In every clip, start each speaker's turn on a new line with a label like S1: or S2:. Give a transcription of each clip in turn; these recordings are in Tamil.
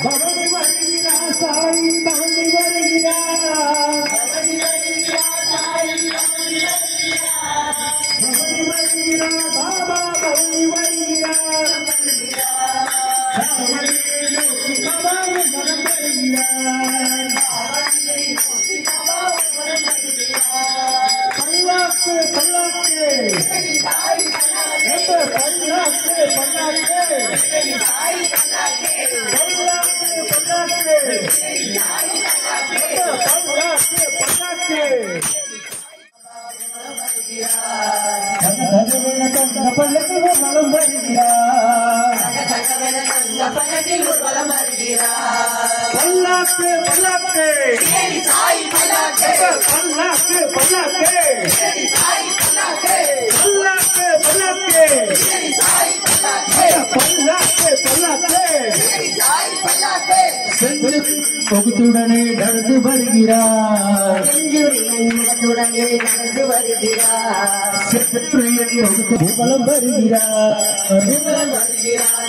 S1: பவனி வருகிறா சாய் பவனி வருகிறா பவனி வருகிறா பாபா பவனி வருகிறா முகத்துடனே நடந்து வருகிறார் முகத்துடனே நடந்து வருகிறார் புகழம் வருகிறார்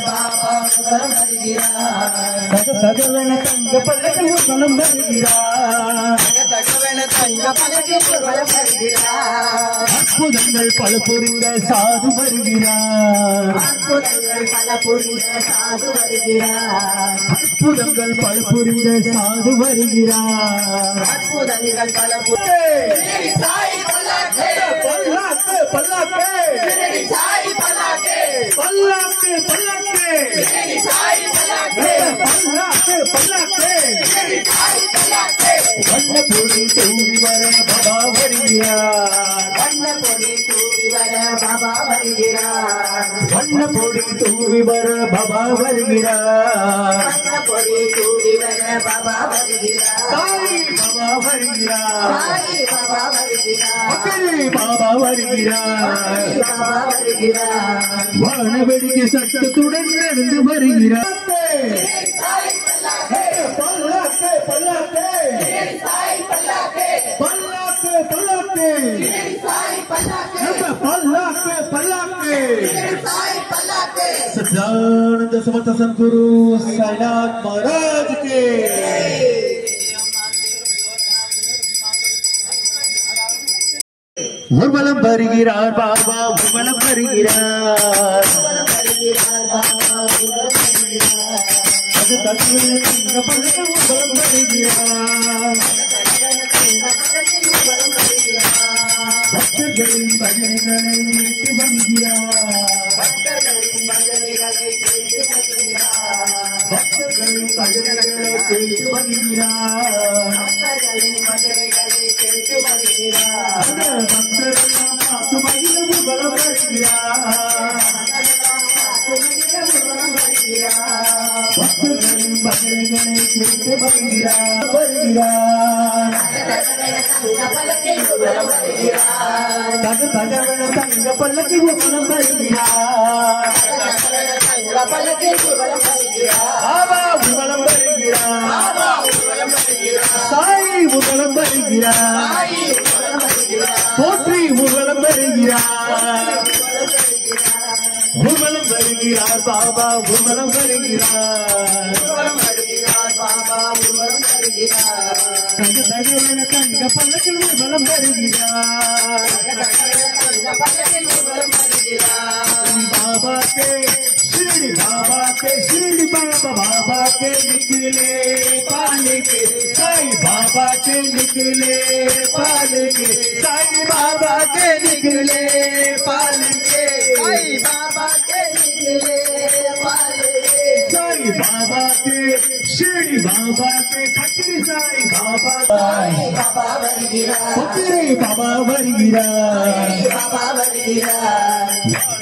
S1: பாபா புகழம் வருகிறார் தகவன தங்க பல்லக்கில் புகழம் வருகிறார் தகவன தங்க பல்லக்கில் புகழம் வருகிறார் அற்புதங்கள் பல புரிந்த சாது வருகிறார் அற்புதங்கள் பல புரிந்த சாது வருகிறார் அற்புதங்கள் பல புரிந்த சாது வருகிறார் அற்புதங்கள் பல பல்லாக்கு பல்லாக்கு பல்லாக்கு பல்லாக்கு வண்ணப்பொடி தூவி வர பாபா வருகிறார் வண்ணப்பொடி தூவி வர பாபா வருகிறார் வண்ணப்பொடி தூவி வர பாபா வருகிறார் வண்ணப்பொடி தூவி வர பாபா வருகிறார் சாய் பாபா வருகிறார் சாய் பாபா வருகிறார் மக்களே பாபா வருகிறார் பாபா வருகிறார் வானவெடிக்கு சத்தத்துடன் நடந்து வருகிறார் सच्चिदानंद समर्थ सद्गुरु साईनाथ महाराज के ஊர்வலம் வருகிறார் பாபா ஊர்வலம் வருகிறார் அது தத்துவம் ஊர்வலம் வருகிறார் பக்தர்களின் பஜனைகளை கேட்டு வருகிறார் பக்தர்களின் பஜனைகளை கேட்டு வருகிறார் பக்தர்களின் பஜனைகளை கேட்டு வருகிறார் பக்தர்களின் பஜனைகளை கேட்டு வருகிறார் பக்தரெல்லாம் பார்த்து மகிழ ஊர்வலம் வருகிறார் பக்தர்களின் பஜனைகளை கேட்டு வருகிறார் வருகிறார் தகவன தங்க பல்லக்கில் ஊர்வலம் வருகிறார் பாபா ஊர்வலம் வருகிறார் சாய் ஊர்வலம் வருகிறார் போற்றி ஊர்வலம் வருகிறார் ஊர்வலம் வருகிறார் பாபா ஊர்வலம் வருகிறார் பாபா ஊர்வலம் வருகிறார் தகவன தங்க பல்லக்கில் ஊர்வலம் வருகிறார் बाबा के श्री बाबा के निकले पाल के साई बाबा के निकले पाल के साई बाबा के निकले पाल के साई बाबा के निकले पाल के साई बाबा के श्री बाबा के फकीर साई बाबा फकीर बाबा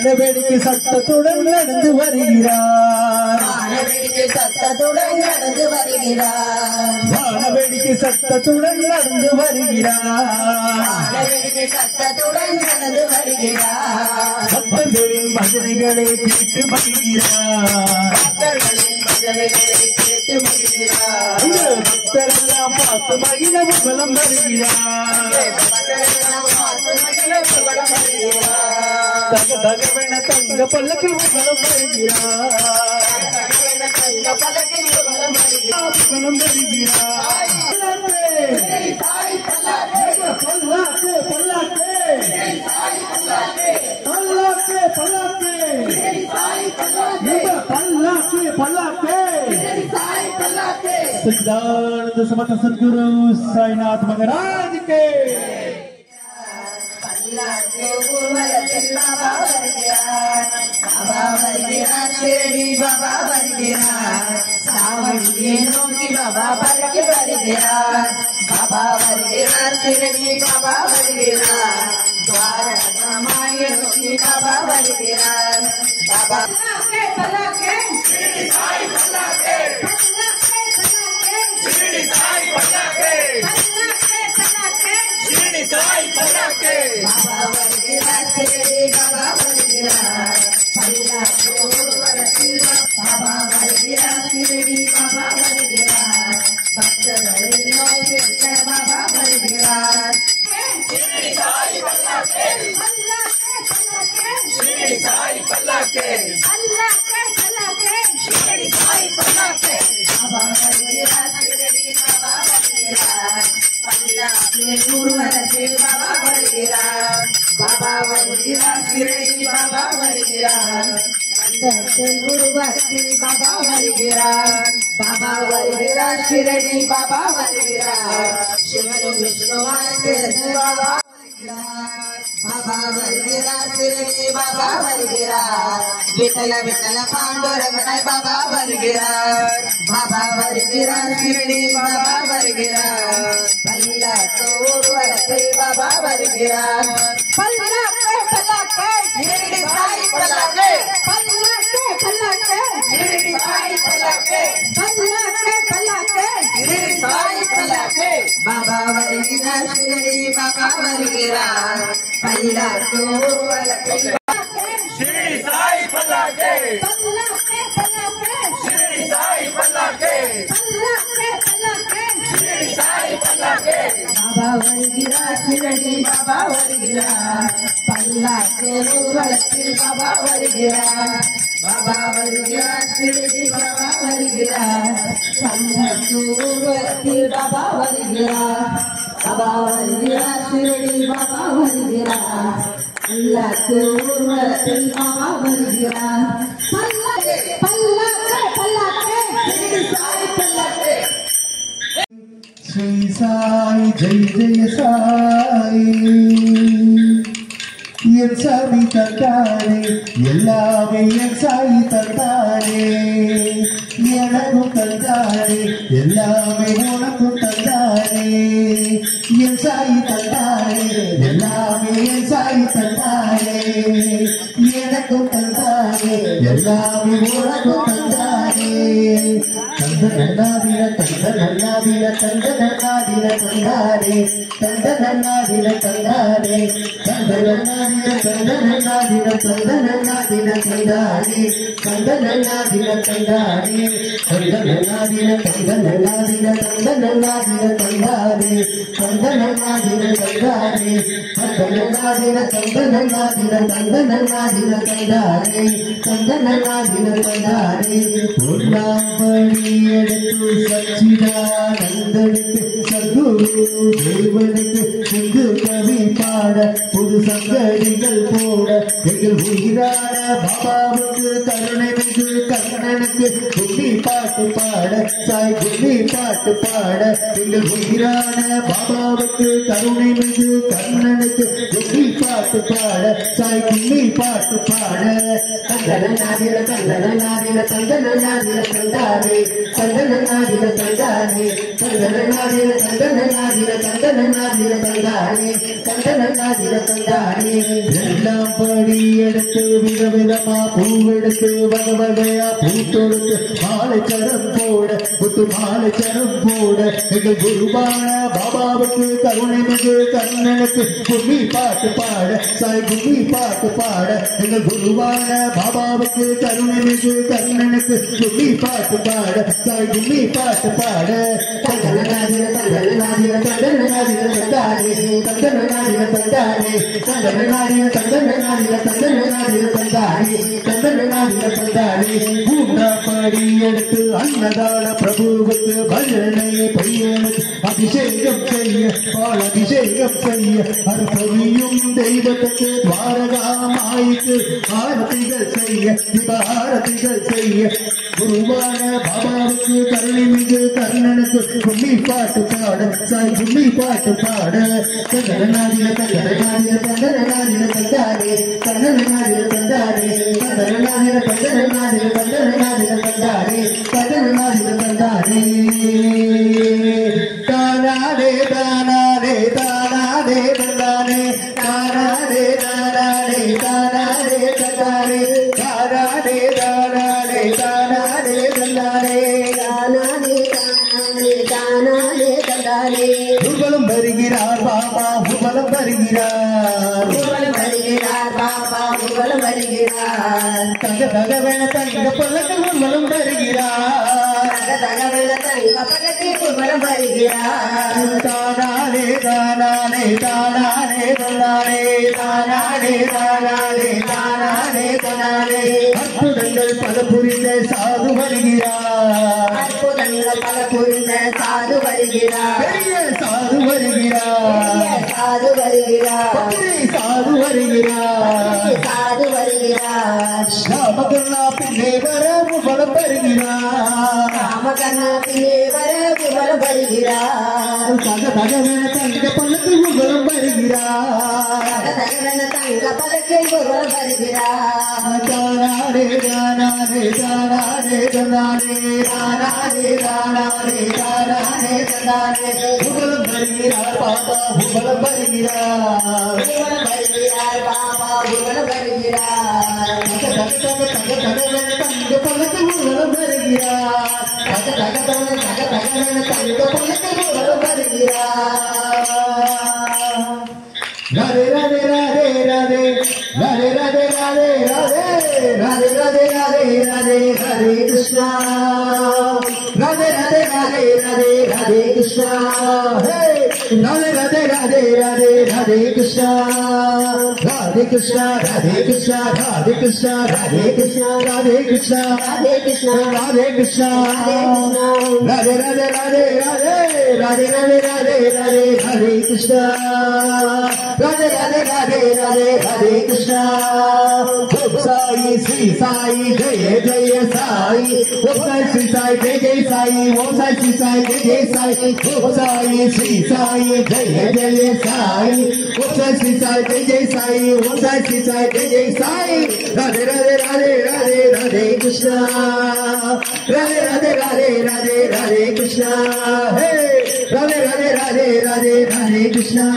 S1: வானவேடிக்கை சத்தத்துடன் நடந்து வருகிறார் வானவேடிக்கை சத்தத்துடன் நடந்து வருகிறார் வானவேடிக்கை சத்தத்துடன் நடந்து வருகிறார் வானவேடிக்கை சத்தத்துடன் நடந்து வருகிறார் பக்தர்களின் பஜனைகளை கேட்டு வருகிறார் பக்தர்களின் பஜனைகளை கேட்டு மகிழ்கிறார். பக்தரெல்லாம் பார்த்து மகிழ புகழம் வருகிறார். தகவென தங்க பல்லக்கில் புகழம் வருகிறார். புகழம் வருகிறார். பல்லாக்கு பல்லாக்கு பல்லாக்கு பல்லாக்கு பல்லாக்கு पल्लाके सच्चिदानंद समर्थ सद्गुरु साईनाथ महाराज के पल्लाके उर्वरतिल बाबा वर्गिरा शिरडी बाबा वर्गिरा सावंगे नोकी बाबा वर्गे वर्गिरा बाबा वर्गिरा शिरडी बाबा वर्गिरा द्वारका माये नोकी बाबा वर्गिरा बाबा पल्लाके शिरडी साई पल्लाके शिरडी साई पल्लाके शिरडी साई पल्लाके बाबा वर्गिरा शिरडी बाबा वर्गिरा पल्लाके उर्वरतिल बाबा वर्गिरा शिरडी बाबा वर्गिरा भक्तवरेण्यो कीर्तन बाबा वर्गिरा शिरडी साई पल्लाके शिरडी साई पल्लाके शिरडी साई पल्लाके बाबा वर्गिरा शिरडी बाबा वर्गिरा पल्लाके उर्वरतिल बाबा वर्गिरा बाबा वर्गिरा शिरडी बाबा वर्गिरा पल्लाके उर्वरतिल बाबा वर्गिरा बाबा वर्गिरा शिरडी बाबा वर्गिरा शिवन विष्णुवास बाबा बाबा वर्गिरा शिरडी बाबा वर्गिरा विठ्ठल विठ्ठल पांडुरंग बाबा वर्गिरा बाबा वर्गिरा शिरडी बाबा वर्गिरा पल्लाके उर्वरतिल बाबा वर्गिरा पल्लाके पल्लाके शिरडी साई पल्लाके पल्लाके पल्लाके शिरडी साई पल्लाके पल्लाके पल्लाके शिरडी साई पल्लाके बाबा वर्गिरा शिरडी बाबा वर्गिरा पल्लाके उर्वरतिल शिरडी साई पल्लाके पल्लाके पल्लाके शिरडी साई पल्लाके पल्लाके पल्लाके शिरडी साई पल्लाके बाबा वर्गिरा शिरडी बाबा वर्गिरा पल्लाके उर्वरतिल बाबा वर्गिरा बाबा वर्गिरा शिरडी बाबा वर्गिरा पल्लाके उर्वरतिल बाबा वर्गिरा बाबा वर्गिरा शिरडी बाबा वर्गिरा पल्लाके उर्वरतिल बाबा वर्गिरा पल्लाके पल्लाके पल्लाके शिरडी साई पल्लाके श्री साई जय जय साई என் சாமி தந்தானே எல்லாமே என் சாய் தந்தானே எனக்கும் தந்தானே எல்லாமே உனக்கும் தந்தானே என் சாய் தந்தானே எல்லாமே என் சாய் தந்தானே எனக்கும் தந்தானே எல்லாமே உனக்கும் தந்தானே தந்த நன்னாதில தந்த நன்னாதில தந்த நன்னாதில தந்தானே தந்த நன்னாதில தந்தானே தந்த நன்னாதில தந்த நன்னாதில தந்த நன்னாதில தந்தானே தந்த நன்னாதில தந்தானே தந்த நன்னாதில தந்த நன்னாதில தந்த நன்னாதில தந்தானே தந்த நன்னாதில தந்தானே தந்த நன்னாதில தந்த நன்னாதில தந்த நன்னாதில தந்தானே தந்த நன்னாதில தந்தானே பொன்னாம்படி எடுத்து சச்சிதானந்தனுக்கு சத்குரு தேவனுக்கு சிந்து கவி பாட புது சங்கடிகள் போட எங்கள் உயிரான பாபாவுக்கு கருணை மிகு கண்ணனுக்கு கும்மி பாட்டு பாட சாய் கும்மி பாட்டு பாட எங்கள் உயிரான பாபாவுக்கு கருணை மிகு கண்ணனுக்கு கும்மி பாட்டு பாட சாய் கும்மி பாட்டு பாட கந்தனாதில கந்தனாதில கந்தனாதில கந்தானே கந்தனாதில கந்தானே கந்தனாதில கந்தனாதில கந்தனாதில கந்தானே கந்தனாதில தந்தானே எல்லாம் படி எடுத்து விதவிதமா பூவெடுத்து வகவகையா பூத்தொடுத்து மாலைச்சரம் போட புத்து மாலைச்சரம் போட எங்கள் குருவான பாபாவுக்கு கருணை மிகு கண்ணனுக்கு கும்மி பாட்டு பாட சாய் கும்மி பாட்டு பாட எங்கள் குருவான பாபாவுக்கு கருணை மிகு கண்ணனுக்கு கும்மி பாட்டு பாட சாய் கும்மி பாட்டு பாட தந்தனநாதிர தந்தனநாதிர தந்தனநாதிர தந்தானே தந்தனநாதிர தந்தானே தந்தனநாதிர தந்தனநாதிர தந்தனநாதிர தந்தானே தந்தனநாதிர தந்தானே பூண்டாப்படி எடுத்து அன்னதான பிரபுவுக்கு பஜனை பையனுக்கு அபிஷேகம் செய்ய பால் அபிஷேகம் செய்ய அற்பவியும் தெய்வத்துக்கு துவாரகாமாய்க்கு ஆரத்திகள் செய்ய ஆரத்திகள் செய்ய குருவான பாபாவுக்கு கருணை மிகு கர்ணனுக்கு கும்மி பாட்டு பாட சாய் கும்மி பாட்டு பாட கந்தரநாதிர கந்தரநாதிர கந்தரநாதிர கந்தாரே கந்தரநாதிர கந்தாரே கந்தரநாதிர கந்தரநாதிர கந்தரநாதிர கந்தாரே கந்தரநாதிர கந்தாரே தானாரே தானாரே தானாரே தந்தானே தானாரே தானாரே தானாரே தந்தானே தானாரே தானாரே தானாரே தந்தானே தானாரே தானாரே தானாரே தந்தானே உங்களும் வருகிறார் பாபா உங்களும் வருகிறார் உங்களும் வருகிறார் பாபா உங்களும் வருகிறார் தங்க தகவன தங்க பல்லக்கில் உங்களும் வருகிறார் தங்க தகவன தங்க பல்லக்கில் உங்களும் வருகிறார் தானாரே தானாரே தானாரே தந்தானே தானாரே தானாரே தானாரே தந்தானே அற்புதங்கள் பல புரிந்த சாது வருகிறார் அற்புதங்கள் பல புரிந்த சாது வருகிறார் பெரிய சாது வருகிறார் சாது வருகிறார் சாது வருகிறார் சாது வருகிறார் ராமகண்ணா பின்னே வர புகழம் வருகிறார் ராமகண்ணா பின்னே வர புகழம் வருகிறார் தக தகவன தங்க பல்லக்கில் புகழம் வருகிறார் தகவன தங்க பல்லக்கில் புகழம் வருகிறார் தானாரே தானாரே தானாரே தந்தானே தானாரே தானாரே தானாரே தந்தானே புகழம் வருகிறார் பாபா புகழம் வருகிறார் புகழம் வருகிறார் பாபா புகழம் வருகிறார் தக தகவன தங்க பல்லக்கில் புகழம் வருகிறார் தக தகவன தங்க பல்லக்கில் புகழம் வருகிறார் ராதே ராதே ராதே ராதே ராதே ராதே ராதே ராதே ராதே ராதே ராதே ஹரே கிருஷ்ணா ராதே ராதே ராதே ராதே ராதே கிருஷ்ணா ராதே ராதே ராதே ராதே ராதே கிருஷ்ணா ராதே கிருஷ்ணா ராதே கிருஷ்ணா ராதே கிருஷ்ணா ராதே கிருஷ்ணா ராதே கிருஷ்ணா ராதே கிருஷ்ணா ராதே கிருஷ்ணா ராதே ராதே ராதே ராதே ராதே ராதே ராதே ராதே ஹரே கிருஷ்ணா ராதே ராதே ராதே ராதே ஹரே கிருஷ்ணா சாயி ஸ்ரீ சாயி ஜெய ஜெய சாயி ஓம் சாய் ஸ்ரீ சாயி ஜெய ஜெய சாயி ஓம் சாய் ஸ்ரீ சாயி ஜெய ஜெய சாயி ஓம் சாயி ஸ்ரீ சாயி ஜெய ஜெய சாயி ஓம் சாய் ஸ்ரீ சாயி ஜெய ஜெய சாயி ஓம் சாய் ஸ்ரீ சாயி ஜெய ஜெய சாயி ராதே ராதே ராதே ராதே ராதே கிருஷ்ணா ராதே ராதே ராதே ராதே ராதே கிருஷ்ணா ஹே ராதே ராதே ராதே ராதே ராதே கிருஷ்ணா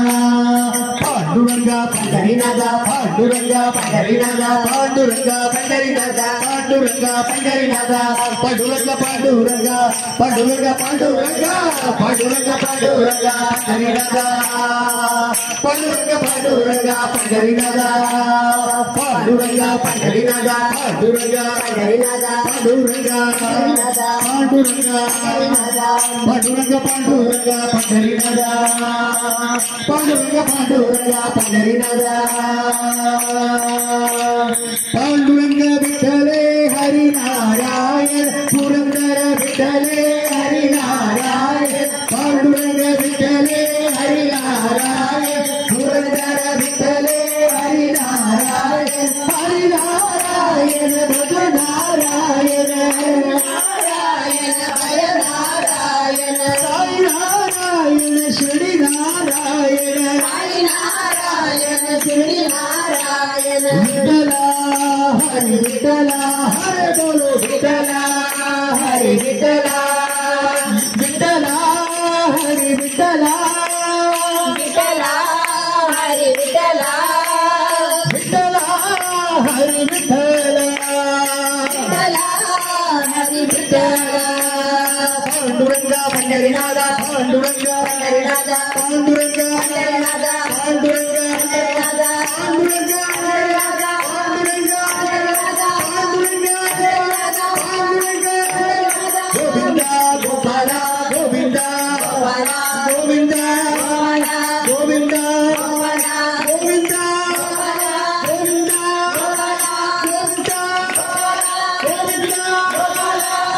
S1: பாண்டுரங்கா பண்டரிநாதா பாண்டுரங்கா பண்டரிநாதா பாண்டுரங்கா பண்டரிநாதா பாண்டுரங்கா பண்டரிநாதா பாண்டுரங்கா பாண்டுரங்கா பாண்டுரங்கா பாண்டுரங்கா பாண்டுரங்கா பாண்டுரங்கா பண்டரிநாதா பாண்டுரங்கா பாண்டுரங்கா பண்டரிநாதா பாண்டுரங்கா பண்டரிநாதா பாண்டுரங்கா பண்டரிநாதா பாண்டுரங்கா பாண்டுரங்கா பாண்டுரங்கா பாண்டுரங்கா பண்டரிநாதா பாண்டுரங்கா பாண்டுரங்கா பண்டரிநாதா பாண்டுரங்க விட்டலே ஹரி நாராயண புரந்தர விட்டலே ஹரி நாராயண பாண்டுரங்க விட்டலே ஹரி நாராயண புரந்தர விட்டலே ஹரி நாராயண ஹரி நாராயண பஜ நாராயண நாராயண பய நாராயண சாய் நாராயண ஸ்ரீ நாராயண ஹரி நாராயண ஸ்ரீ நாராயண விட்டலா ஹரி விட்டலா ஹரி बोलो விட்டலா ஹரி விட்டலா விட்டலா ஹரி விட்டலா விட்டலா ஹரி விட்டலா हरी विठ्ठला पांडुरंगा पंढरीनाथा पांडुरंगा पंढरीनाथा पांडुरंगा पंढरीनाथा पांडुरंगा पंढरीनाथा पांडुरंगा पंढरीनाथा पांडुरंगा पंढरीनाथा पांडुरंगा पंढरीनाथा पांडुरंगा गोविंदा गोपाला गोविंदा गोपाला गोविंदा गोपाला गोविंदा गोपाला गोविंदा गोविंदा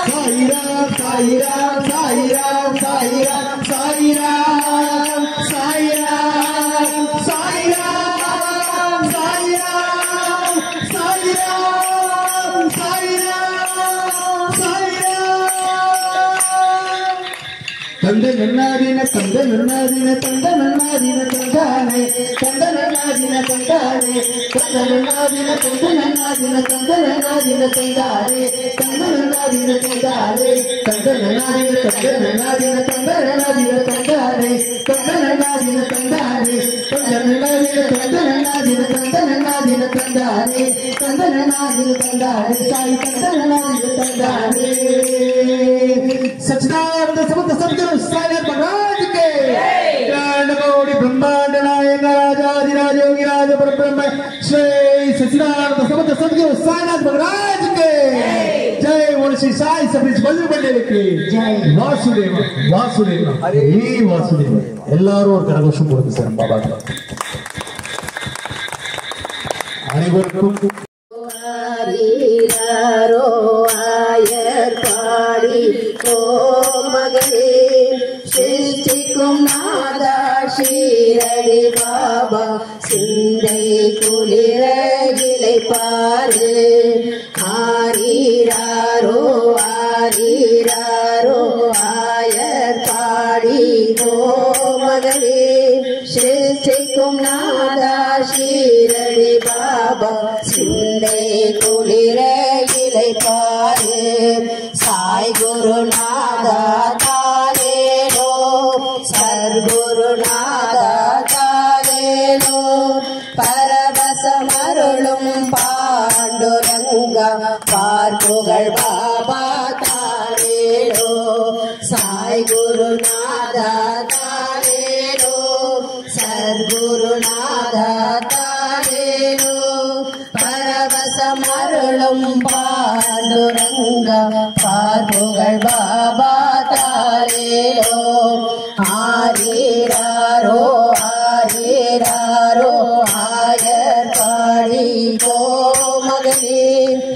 S1: गोविंदा साई राम साई राम साई राम साई राम साई राम साई राम साई राम साई राम साई राम साई राम तंद नन्नादिन तंद नन्नादिन तंद नन्नादिन तंदाने तंद नन्नादिन तंदाने तंद नन्नादिन तंद नन्नादिन तंद नन्नादिन तंदाने तंद नन्नादिन तंदाने तंद नन्नादिन तंद नन्नादिन तंद नन्नादिन तंदाने तंद नन्नादिन तंदाने तंद नन्नादिन तंद नन्नादिन तंद नन्नादिन तंदाने तंद नन्नादिन तंदाने साई तंद नन्नादिन तंदाने सच्चिदानंद समर्थ सद्गुरु साईनाथ महाराज के कोटि ब्रह्मांड नायक राजाधिराज योगीराज परब्रह्म श्री सच्चिदानंद समर्थ सद्गुरु साईनाथ महाराज के जय बोल श्री साई सप्रीश बजरंग बली के जय वासुदेव वासुदेव हरे वासुदेव எல்லாரும் ஒரு கரகோஷம் கொடுங்க சார் பாபா அனைவருக்கும்
S2: ஆரீராரோ ஆயர் பாடி கோமகளே சிருஷ்டிக்கும் நாதா ஷீரடி பாபா சிந்தை குளிர இளைப்பாறு ஆரீராரோ ஆரீராரோ ஆயர் பாடி கோமகளே சிருஷ்டிக்கும் நாதா ஷீரடி பாபா சிந்தை குளிர இளைப்பாறு சாய் குருநாதா தாலேலோ சர்க்குருநாதா தாலேலோ பரவசமருளும் பாண்டுரங்கா பார்ப்புகழ் பாபா தாலேலோ சாய் குருநாதா தாலேலோ சர்க்குருநாதா தாலேலோ பரவசமருளும் பாண்டுரங்கா பார்ப்புகழ் பாபா தாலேலோ ஆரீராரோ ஆரீராரோ ஆயர் பாடி கோமகளே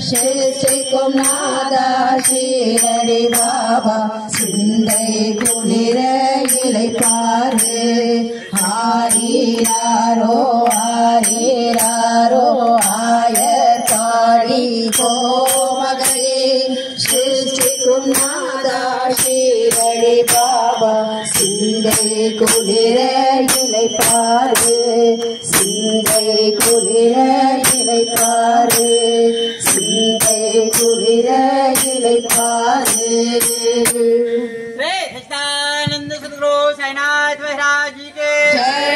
S2: சிருஷ்டிக்கும் நாதா ஷீரடி பாபா சிந்தை குளிர இளைப்பாறு ஆரீராரோ ஆரீராரோ ஆயர் பாடி கோமகளே சிருஷ்டிக்கும் நாதா ஷீரடி பாபா சிந்தை குளிர இளைப்பாறு சிந்தை குளிர இளைப்பாறு சிந்தை குளிர இளைப்பாறு
S3: सच्चिदानंद सद्गुरु साईनाथ महाराज की जय।